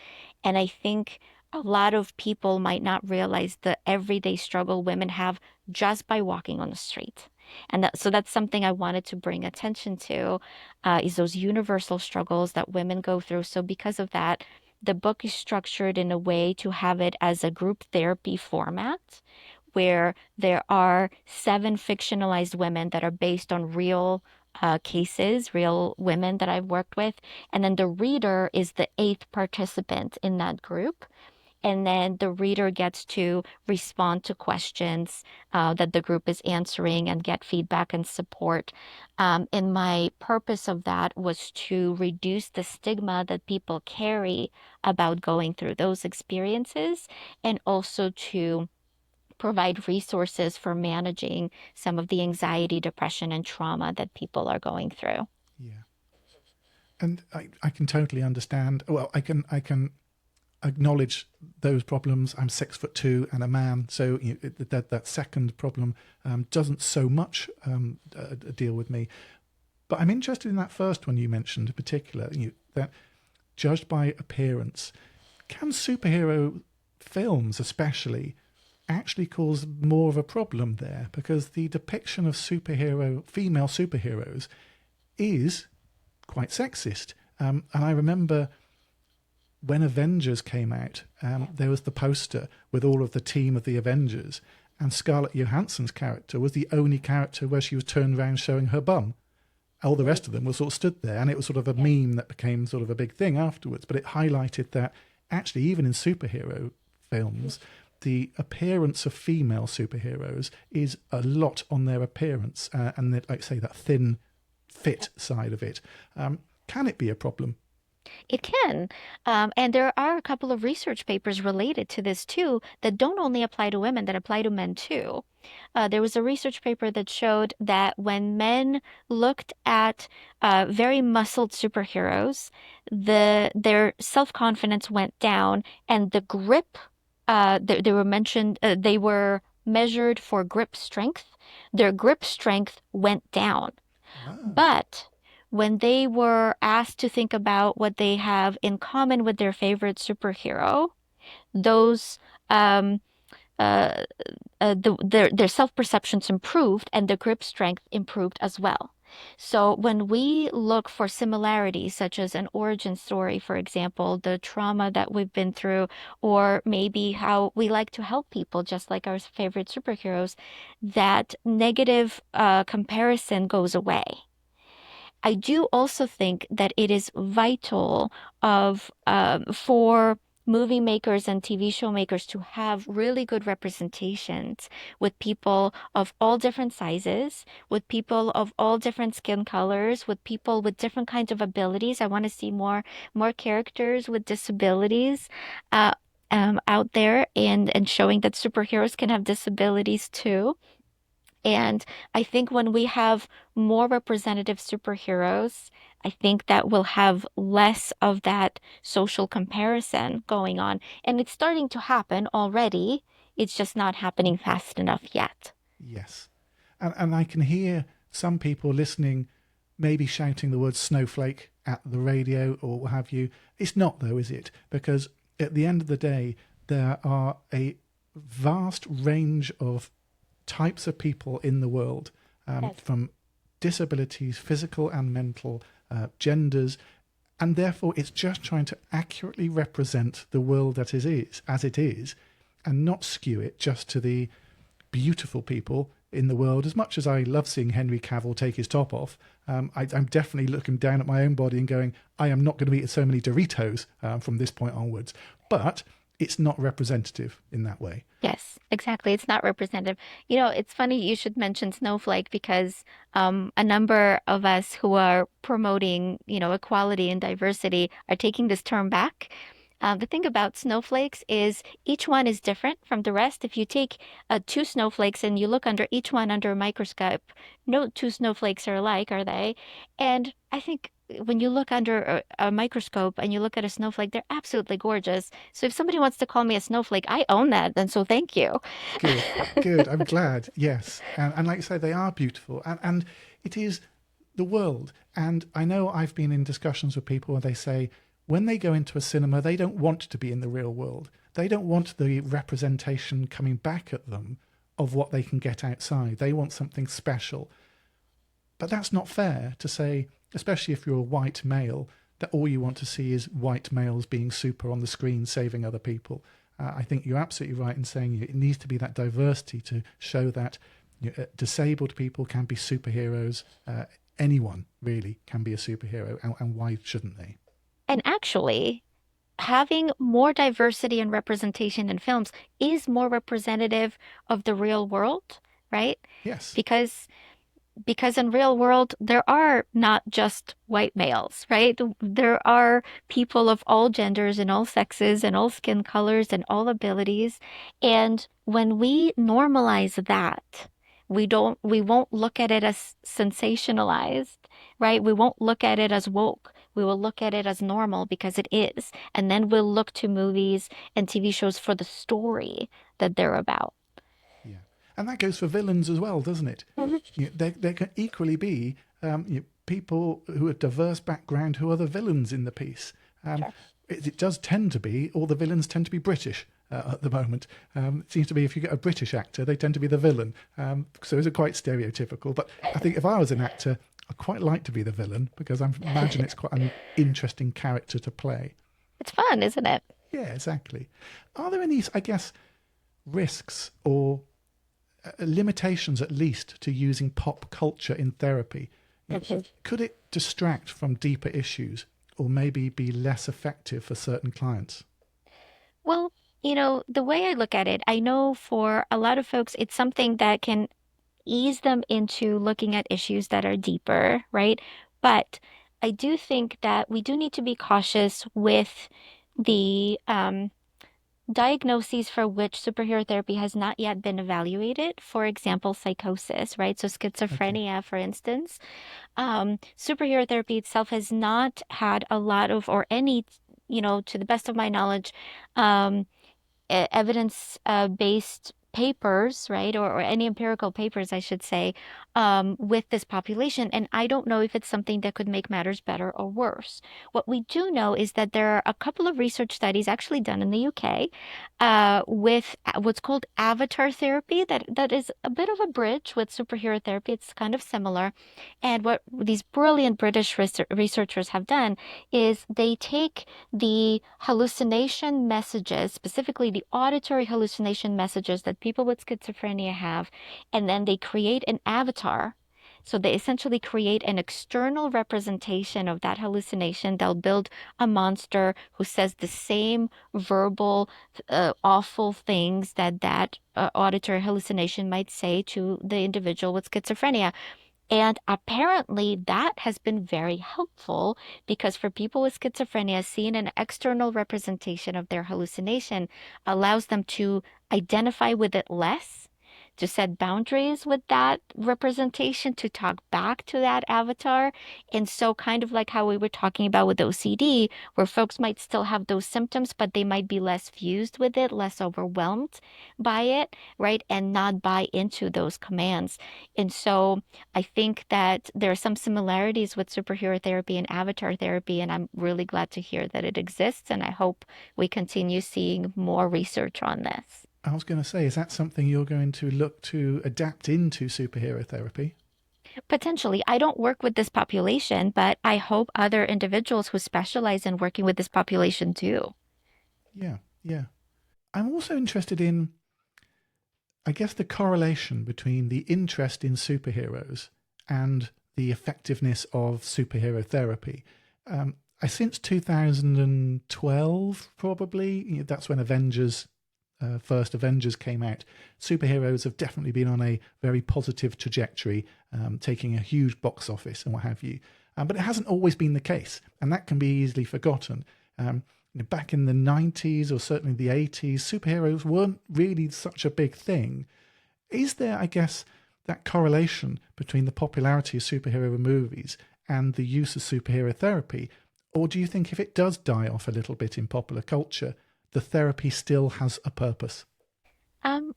And I think a lot of people might not realize the everyday struggle women have just by walking on the street. And so that's something I wanted to bring attention to, is those universal struggles that women go through. So because of that, the book is structured in a way to have it as a group therapy format where there are 7 fictionalized women that are based on real cases, real women that I've worked with. And then the reader is the 8th participant in that group. And then the reader gets to respond to questions that the group is answering and get feedback and support. And my purpose of that was to reduce the stigma that people carry about going through those experiences, and also to provide resources for managing some of the anxiety, depression, and trauma that people are going through. Yeah. And I can totally understand. Well, I can acknowledge those problems. I'm 6'2" and a man, so that second problem doesn't so much deal with me. But I'm interested in that first one you mentioned in particular, that judged by appearance, can superhero films especially actually cause more of a problem there? Because the depiction of female superheroes is quite sexist. And I remember when Avengers came out, there was the poster with all of the team of the Avengers, and Scarlett Johansson's character was the only character where she was turned around showing her bum. All the rest of them were sort of stood there, and it was sort of a meme that became sort of a big thing afterwards. But it highlighted that actually, even in superhero films, the appearance of female superheroes is a lot on their appearance, and like I say, that thin, fit side of it. Can it be a problem? It can. And there are a couple of research papers related to this too that don't only apply to women, that apply to men too. There was a research paper that showed that when men looked at very muscled superheroes, their self-confidence went down, and the grip, they were measured for grip strength. Their grip strength went down. Ah, But when they were asked to think about what they have in common with their favorite superhero, those um, uh, their self-perceptions improved and the grip strength improved as well. So when we look for similarities, such as an origin story, for example, the trauma that we've been through, or maybe how we like to help people, just like our favorite superheroes, that negative comparison goes away. I do also think that it is vital for movie makers and TV show makers to have really good representations with people of all different sizes, with people of all different skin colors, with people with different kinds of abilities. I want to see more characters with disabilities out there, and showing that superheroes can have disabilities too. And I think when we have more representative superheroes, I think that we'll have less of that social comparison going on. And it's starting to happen already. It's just not happening fast enough yet. yes. And I can hear some people listening maybe shouting the word snowflake at the radio or what have you. It's not, though, is it? Because at the end of the day, there are a vast range of types of people in the world, Yes. from disabilities, physical and mental, genders, and therefore it's just trying to accurately represent the world that is as it is, and not skew it just to the beautiful people in the world. As much as I love seeing Henry Cavill take his top off, I'm definitely looking down at my own body and going, I am not going to eat so many Doritos from this point onwards. But it's not representative in that way. Yes, exactly. It's not representative. It's funny you should mention snowflake because a number of us who are promoting, equality and diversity are taking this term back. The thing about snowflakes is each one is different from the rest. If you take two snowflakes and you look under each one under a microscope, no two snowflakes are alike, are they? And I think when you look under a microscope and you look at a snowflake, they're absolutely gorgeous. So if somebody wants to call me a snowflake, I own that, and so thank you. Good, good. I'm glad. Yes, and like you say, they are beautiful, and it is the world. And I know I've been in discussions with people where they say when they go into a cinema, they don't want to be in the real world. They don't want the representation coming back at them of what they can get outside. They want something special. But that's not fair to say, especially if you're a white male, that all you want to see is white males being super on the screen saving other people. I think you're absolutely right in saying it needs to be that diversity to show that disabled people can be superheroes. Anyone really can be a superhero, and why shouldn't they? And actually, having more diversity and representation in films is more representative of the real world, right? Yes. Because in real world there are not just white males, right? There are people of all genders and all sexes and all skin colors and all abilities. And when we normalize that, we won't look at it as sensationalized, right? We won't look at it as woke. We will look at it as normal because it is. And then we'll look to movies and TV shows for the story that they're about. Yeah. And that goes for villains as well, doesn't it? There can equally be people who are diverse background who are the villains in the piece. Sure. It does tend to be, all the villains tend to be British at the moment. It seems to be if you get a British actor, they tend to be the villain. So it's quite stereotypical. But I think if I was an actor, I'd quite like to be the villain because I imagine it's quite an interesting character to play. It's fun, isn't it? Yeah, exactly. Are there any, I guess, risks or limitations at least to using pop culture in therapy? Could it distract from deeper issues or maybe be less effective for certain clients? Well, the way I look at it, I know for a lot of folks, it's something that can ease them into looking at issues that are deeper, right? But I do think that we do need to be cautious with the diagnoses for which superhero therapy has not yet been evaluated. For example, psychosis, right? So Okay. schizophrenia, for instance. Superhero therapy itself has not had a lot of, or any, to the best of my knowledge, evidence based papers, right? Or any empirical papers, I should say, with this population. And I don't know if it's something that could make matters better or worse. What we do know is that there are a couple of research studies actually done in the UK with what's called avatar therapy, that is a bit of a bridge with superhero therapy. It's kind of similar. And what these brilliant British researchers have done is they take the hallucination messages, specifically the auditory hallucination messages that people with schizophrenia have, and then they create an avatar. So they essentially create an external representation of that hallucination. They'll build a monster who says the same verbal, awful things that auditory hallucination might say to the individual with schizophrenia. And apparently that has been very helpful because for people with schizophrenia, seeing an external representation of their hallucination allows them to identify with it less, to set boundaries with that representation, to talk back to that avatar. And so kind of like how we were talking about with OCD, where folks might still have those symptoms, but they might be less fused with it, less overwhelmed by it, right? And not buy into those commands. And so I think that there are some similarities with superhero therapy and avatar therapy, and I'm really glad to hear that it exists. And I hope we continue seeing more research on this. I was going to say, is that something you're going to look to adapt into superhero therapy? Potentially, I don't work with this population, but I hope other individuals who specialize in working with this population do. Yeah, yeah. I'm also interested in, I guess, the correlation between the interest in superheroes and the effectiveness of superhero therapy. Since 2012, probably, that's when first Avengers came out, superheroes have definitely been on a very positive trajectory, taking a huge box office and what have you. But it hasn't always been the case, and that can be easily forgotten. back in the 90s or certainly the 80s, superheroes weren't really such a big thing. Is there, I guess, that correlation between the popularity of superhero movies and the use of superhero therapy? Or do you think if it does die off a little bit in popular culture, the therapy still has a purpose?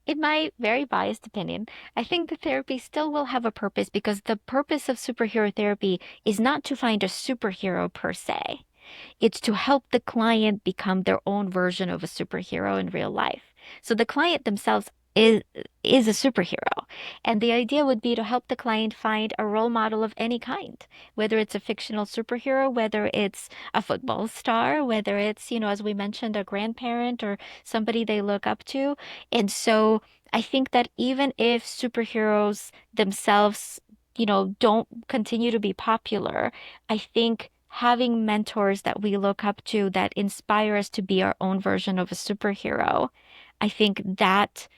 In my very biased opinion, I think the therapy still will have a purpose because the purpose of superhero therapy is not to find a superhero per se. It's to help the client become their own version of a superhero in real life. So the client themselves is a superhero. And the idea would be to help the client find a role model of any kind, whether it's a fictional superhero, whether it's a football star, whether it's, as we mentioned, a grandparent or somebody they look up to. And so I think that even if superheroes themselves, don't continue to be popular, I think having mentors that we look up to that inspire us to be our own version of a superhero, I think that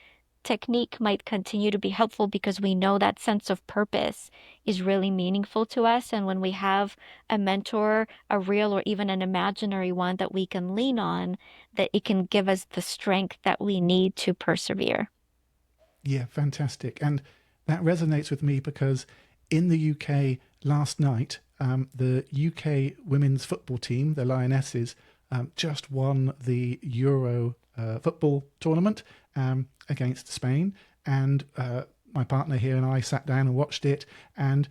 technique might continue to be helpful because we know that sense of purpose is really meaningful to us. And when we have a mentor, a real or even an imaginary one that we can lean on, that it can give us the strength that we need to persevere. Yeah, fantastic. And that resonates with me because in the UK last night, the UK women's football team, the Lionesses, just won the Euro football tournament against Spain. And my partner here and I sat down and watched it. And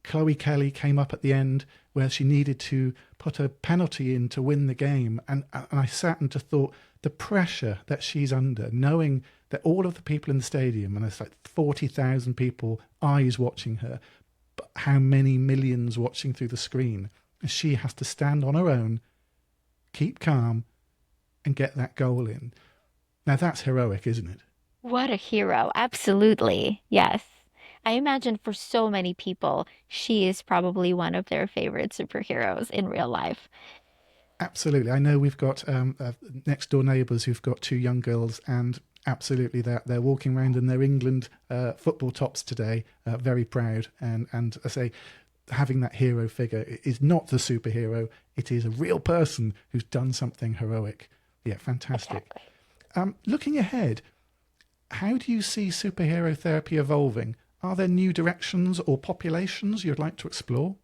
Chloe Kelly came up at the end where she needed to put a penalty in to win the game. And I sat and just thought the pressure that she's under, knowing that all of the people in the stadium, and it's like 40,000 people, eyes watching her, but how many millions watching through the screen. And she has to stand on her own, keep calm, and get that goal in. Now that's heroic, isn't it? What a hero. Absolutely. Yes. I imagine for so many people, she is probably one of their favorite superheroes in real life. Absolutely. I know we've got next door neighbours who've got two young girls, and absolutely they're walking around in their England football tops today, very proud. And I say, having that hero figure is not the superhero, it is a real person who's done something heroic. Yeah, fantastic. Exactly. Looking ahead, how do you see superhero therapy evolving? Are there new directions or populations you'd like to explore?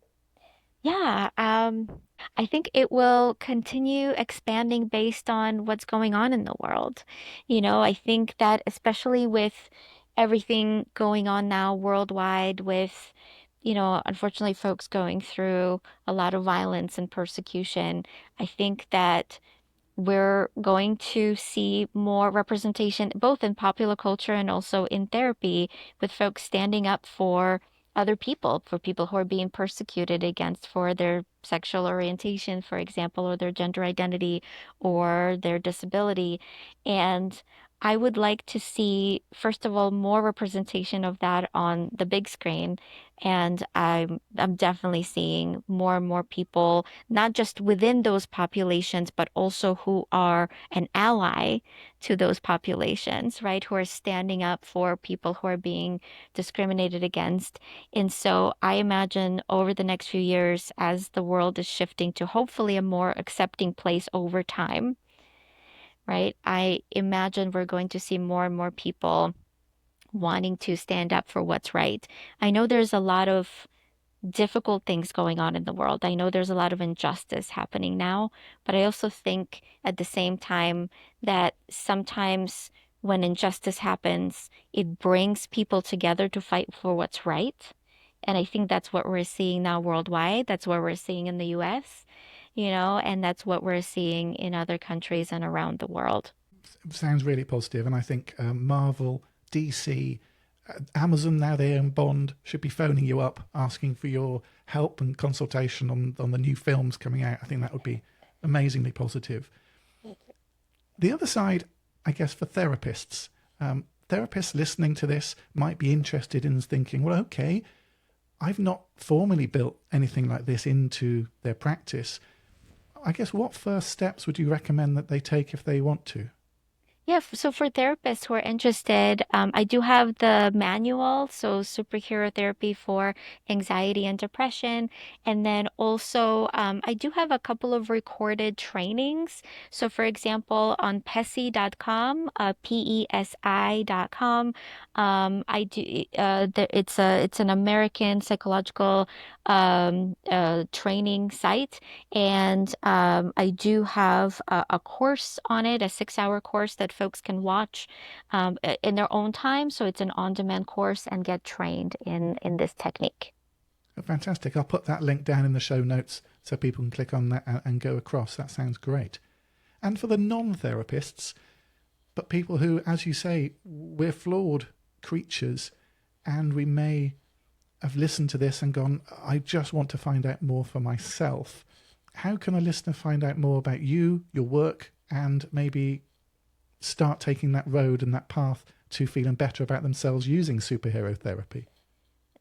Yeah, I think it will continue expanding based on what's going on in the world. I think that especially with everything going on now worldwide, with, unfortunately, folks going through a lot of violence and persecution, I think that we're going to see more representation both in popular culture and also in therapy with folks standing up for other people, for people who are being persecuted against for their sexual orientation, for example, or their gender identity or their disability. And I would like to see, first of all, more representation of that on the big screen. And I'm definitely seeing more and more people not just within those populations, but also who are an ally to those populations, right? Who are standing up for people who are being discriminated against. And so I imagine over the next few years, as the world is shifting to hopefully a more accepting place over time, right? I imagine we're going to see more and more people wanting to stand up for what's right. I know there's a lot of difficult things going on in the world. I know there's a lot of injustice happening now, but I also think at the same time that sometimes when injustice happens, it brings people together to fight for what's right. And I think that's what we're seeing now worldwide. That's what we're seeing in the US, and that's what we're seeing in other countries and around the world. Sounds really positive, and I think Marvel, DC, Amazon, now they own Bond, should be phoning you up asking for your help and consultation on the new films coming out. I think that would be amazingly positive. The other side, I guess, for therapists, therapists listening to this might be interested in thinking, well, okay, I've not formally built anything like this into their practice. I guess what first steps would you recommend that they take if they want to? Yeah, so for therapists who are interested, I do have the manual, so superhero therapy for anxiety and depression. And then also, I do have a couple of recorded trainings. So, for example, on PESI.com, PESI.com, I do, it's an American psychological training site. And I do have a course on it, a 6-hour course that folks can watch in their own time. So it's an on-demand course and get trained in this technique. Fantastic. I'll put that link down in the show notes so people can click on that and go across. That sounds great. And for the non-therapists, but people who, as you say, we're flawed creatures, and we may have listened to this and gone, I just want to find out more for myself. How can a listener find out more about you, your work, and maybe start taking that road and that path to feeling better about themselves using superhero therapy?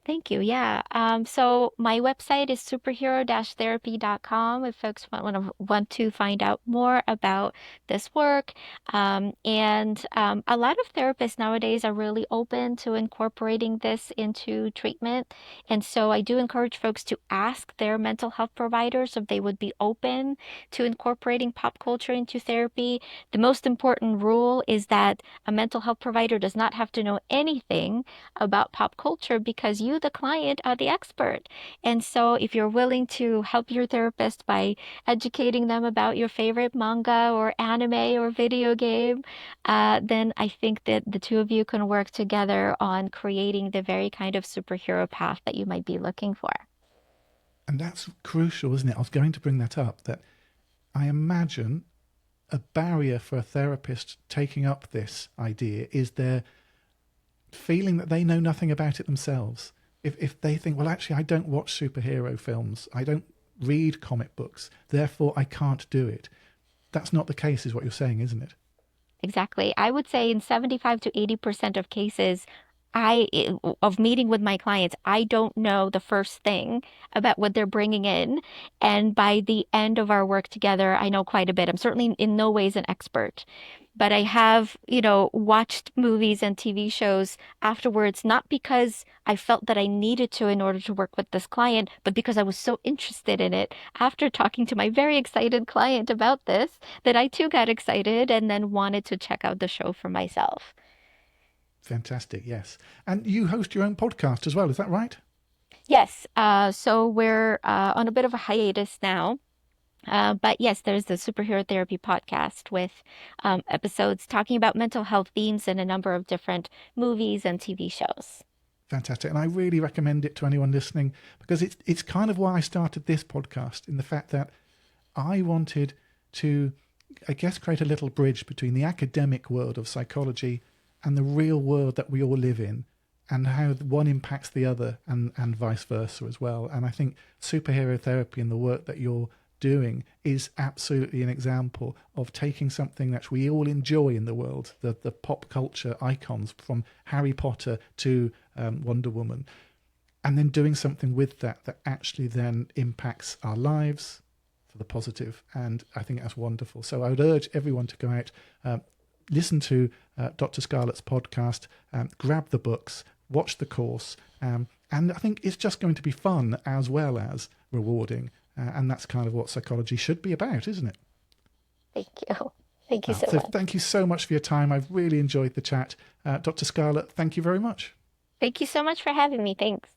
Thank you. Yeah. So my website is superhero-therapy.com if folks want to find out more about this work. And a lot of therapists nowadays are really open to incorporating this into treatment. And so I do encourage folks to ask their mental health providers if they would be open to incorporating pop culture into therapy. The most important rule is that a mental health provider does not have to know anything about pop culture, because you, the client, are the expert. And so if you're willing to help your therapist by educating them about your favorite manga or anime or video game, then I think that the two of you can work together on creating the very kind of superhero path that you might be looking for. And that's crucial, isn't it? I was going to bring that up, that I imagine a barrier for a therapist taking up this idea is their feeling that they know nothing about it themselves. If they think, well, actually, I don't watch superhero films, I don't read comic books, therefore I can't do it. That's not the case, is what you're saying, isn't it? Exactly. I would say in 75 to 80% of cases, of meeting with my clients, I don't know the first thing about what they're bringing in. And by the end of our work together, I know quite a bit. I'm certainly in no ways an expert, but I have, watched movies and TV shows afterwards, not because I felt that I needed to in order to work with this client, but because I was so interested in it after talking to my very excited client about this, that I too got excited and then wanted to check out the show for myself. Fantastic, yes. And you host your own podcast as well, is that right? Yes, so we're on a bit of a hiatus now. But yes, there's the Superhero Therapy podcast with episodes talking about mental health themes in a number of different movies and TV shows. Fantastic. And I really recommend it to anyone listening, because it's kind of why I started this podcast, in the fact that I wanted to, I guess, create a little bridge between the academic world of psychology and the real world that we all live in, and how one impacts the other, and vice versa as well. And I think superhero therapy and the work that you're doing is absolutely an example of taking something that we all enjoy in the world, the pop culture icons from Harry Potter to Wonder Woman, and then doing something with that actually then impacts our lives for the positive. And I think that's wonderful. So I would urge everyone to go out, listen to Dr. Scarlett's podcast, grab the books, watch the course, and I think it's just going to be fun as well as rewarding. And that's kind of what psychology should be about, isn't it? Thank you. Thank you so much. Thank you so much for your time. I've really enjoyed the chat. Dr. Scarlett, thank you very much. Thank you so much for having me. Thanks.